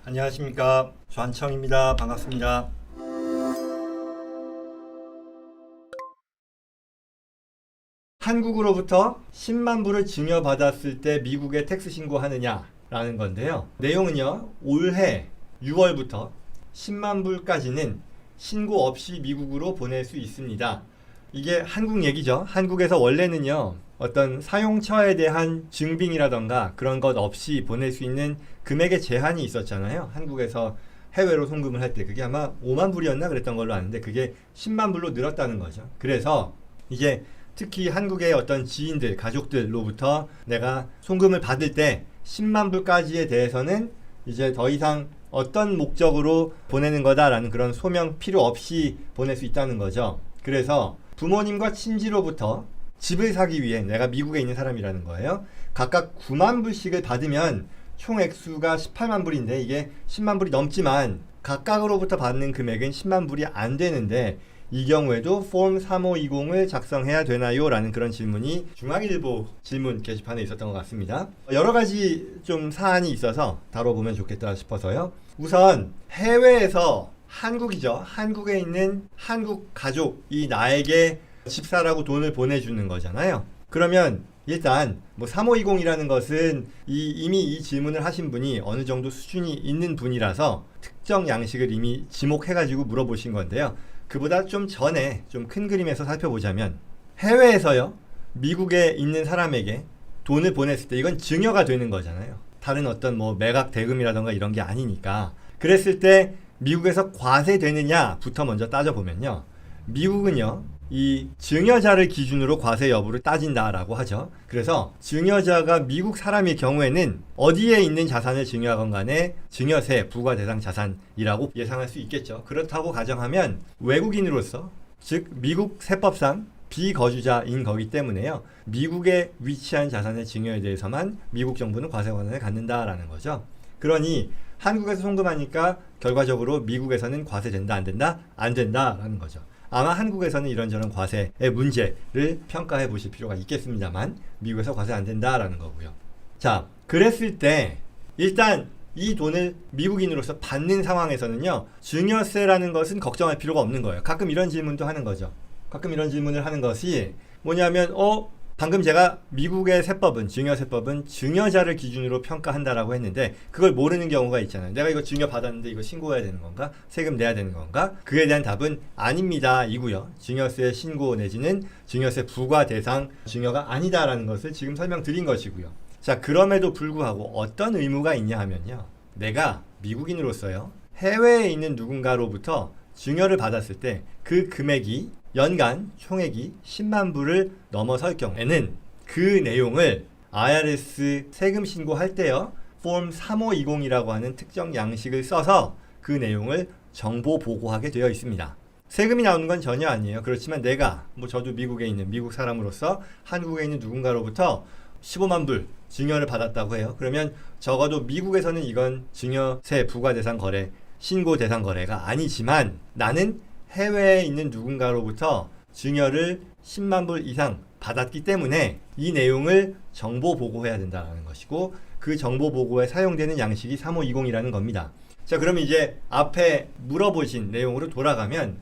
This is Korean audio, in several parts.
안녕하십니까, 좌청입니다. 반갑습니다. 한국으로부터 10만 불을 증여받았을 때 미국에 텍스 신고하느냐라는 건데요. 내용은요, 올해 6월부터 10만 불까지는 신고 없이 미국으로 보낼 수 있습니다. 이게 한국 얘기죠. 한국에서 원래는요, 어떤 사용처에 대한 증빙이라던가 그런 것 없이 보낼 수 있는 금액의 제한이 있었잖아요. 한국에서 해외로 송금을 할 때 그게 아마 5만 불이었나 그랬던 걸로 아는데 그게 10만 불로 늘었다는 거죠. 그래서 이제 특히 한국의 어떤 지인들, 가족들로부터 내가 송금을 받을 때 10만 불까지에 대해서는 이제 더 이상 어떤 목적으로 보내는 거다라는 그런 소명 필요 없이 보낼 수 있다는 거죠. 그래서 부모님과 친지로부터 집을 사기 위해 내가 미국에 있는 사람이라는 거예요. 각각 9만 불씩을 받으면 총 액수가 18만 불인데 이게 10만 불이 넘지만 각각으로부터 받는 금액은 10만 불이 안 되는데 이 경우에도 폼 3520을 작성해야 되나요? 라는 그런 질문이 중앙일보 질문 게시판에 있었던 것 같습니다. 여러 가지 좀 사안이 있어서 다뤄보면 좋겠다 싶어서요. 우선 해외에서 한국이죠. 한국에 있는 한국 가족이 나에게 집사라고 돈을 보내주는 거잖아요. 그러면 일단 뭐 3520이라는 것은 이미 이 질문을 하신 분이 어느 정도 수준이 있는 분이라서 특정 양식을 이미 지목해가지고 물어보신 건데요. 그보다 좀 전에 좀 큰 그림에서 살펴보자면 해외에서요, 미국에 있는 사람에게 돈을 보냈을 때 이건 증여가 되는 거잖아요. 다른 어떤 뭐 매각 대금이라던가 이런 게 아니니까. 그랬을 때 미국에서 과세되느냐부터 먼저 따져보면요, 미국은요 이 증여자를 기준으로 과세 여부를 따진다라고 하죠. 그래서 증여자가 미국 사람일 경우에는 어디에 있는 자산을 증여하건 간에 증여세 부과 대상 자산이라고 예상할 수 있겠죠. 그렇다고 가정하면 외국인으로서, 즉 미국 세법상 비거주자인 거기 때문에요, 미국에 위치한 자산의 증여에 대해서만 미국 정부는 과세 권한을 갖는다라는 거죠. 그러니 한국에서 송금하니까 결과적으로 미국에서는 과세된다 안 된다? 안 된다라는 거죠. 아마 한국에서는 이런저런 과세의 문제를 평가해 보실 필요가 있겠습니다만 미국에서 과세 안 된다라는 거고요. 자, 그랬을 때 일단 이 돈을 미국인으로서 받는 상황에서는요, 증여세라는 것은 걱정할 필요가 없는 거예요. 가끔 이런 질문도 하는 거죠. 가끔 이런 질문을 하는 것이 뭐냐면 방금 제가 미국의 세법은, 증여세법은 증여자를 기준으로 평가한다라고 했는데 그걸 모르는 경우가 있잖아요. 내가 이거 증여받았는데 이거 신고해야 되는 건가? 세금 내야 되는 건가? 그에 대한 답은 아닙니다 이고요. 증여세 신고 내지는 증여세 부과 대상 증여가 아니다라는 것을 지금 설명드린 것이고요. 자, 그럼에도 불구하고 어떤 의무가 있냐 하면요, 내가 미국인으로서요, 해외에 있는 누군가로부터 증여를 받았을 때 그 금액이 연간 총액이 10만 불을 넘어설 경우에는 그 내용을 IRS 세금 신고할 때요, 폼 3520이라고 하는 특정 양식을 써서 그 내용을 정보 보고하게 되어 있습니다. 세금이 나오는 건 전혀 아니에요. 그렇지만 내가 저도 미국에 있는 미국 사람으로서 한국에 있는 누군가로부터 15만 불 증여를 받았다고 해요. 그러면 적어도 미국에서는 이건 증여세 부과 대상 거래, 신고 대상 거래가 아니지만 나는 해외에 있는 누군가로부터 증여를 10만 불 이상 받았기 때문에 이 내용을 정보 보고해야 된다는 것이고, 그 정보 보고에 사용되는 양식이 3520이라는 겁니다. 자, 그러면 이제 앞에 물어보신 내용으로 돌아가면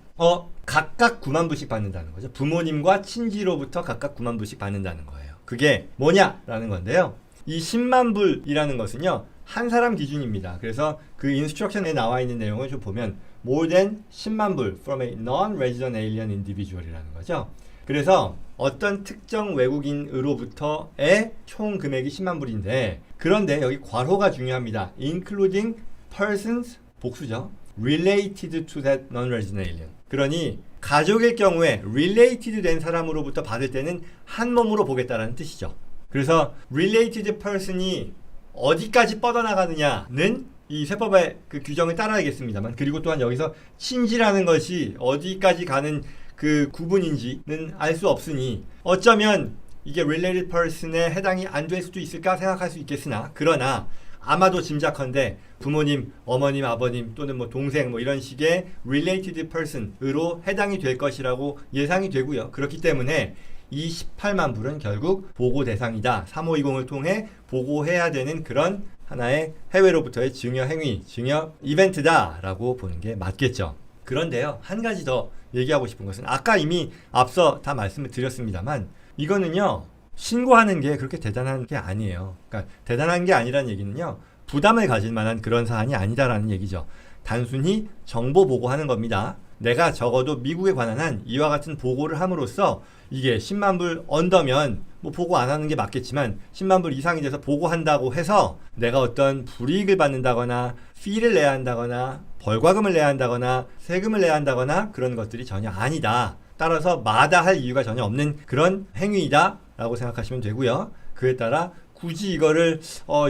각각 9만 불씩 받는다는 거죠. 부모님과 친지로부터 각각 9만 불씩 받는다는 거예요. 그게 뭐냐라는 건데요, 이 10만 불이라는 것은요, 한 사람 기준입니다. 그래서 그 인스트럭션에 나와 있는 내용을 좀 보면 more than 10만 불 from a non-resident alien individual이라는 거죠. 그래서 어떤 특정 외국인으로부터의 총 금액이 10만 불인데, 그런데 여기 괄호가 중요합니다. including persons, 복수죠. related to that non-resident alien. 그러니 가족일 경우에 related 된 사람으로부터 받을 때는 한 몸으로 보겠다라는 뜻이죠. 그래서 related person이 어디까지 뻗어나가느냐는 이 세법의 그 규정을 따라야겠습니다만, 그리고 또한 여기서 친지라는 것이 어디까지 가는 그 구분인지는 알 수 없으니 어쩌면 이게 related person에 해당이 안 될 수도 있을까 생각할 수 있겠으나, 그러나 아마도 짐작컨대 부모님, 어머님, 아버님 또는 동생 이런 식의 related person으로 해당이 될 것이라고 예상이 되고요. 그렇기 때문에 이 18만 불은 결국 보고 대상이다. 3520을 통해 보고해야 되는 그런 하나의 해외로부터의 증여 행위, 증여 이벤트다라고 보는 게 맞겠죠. 그런데요, 한 가지 더 얘기하고 싶은 것은 아까 이미 앞서 다 말씀을 드렸습니다만 이거는요, 신고하는 게 그렇게 대단한 게 아니에요. 그러니까 대단한 게 아니라는 얘기는요, 부담을 가질 만한 그런 사안이 아니다라는 얘기죠. 단순히 정보 보고하는 겁니다. 내가 적어도 미국에 관한 한 이와 같은 보고를 함으로써 이게 10만 불 언더면 뭐 보고 안 하는 게 맞겠지만 10만 불 이상이 돼서 보고한다고 해서 내가 어떤 불이익을 받는다거나 피를 내야 한다거나 벌과금을 내야 한다거나 세금을 내야 한다거나 그런 것들이 전혀 아니다. 따라서 마다할 이유가 전혀 없는 그런 행위이다 라고 생각하시면 되고요. 그에 따라 굳이 이거를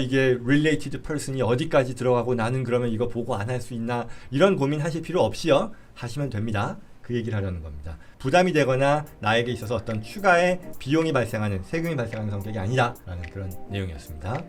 이게 related person이 어디까지 들어가고 나는 그러면 이거 보고 안 할 수 있나 이런 고민하실 필요 없이요 하시면 됩니다. 그 얘기를 하려는 겁니다. 부담이 되거나 나에게 있어서 어떤 추가의 비용이 발생하는 세금이 발생하는 성격이 아니다라는 그런 내용이었습니다.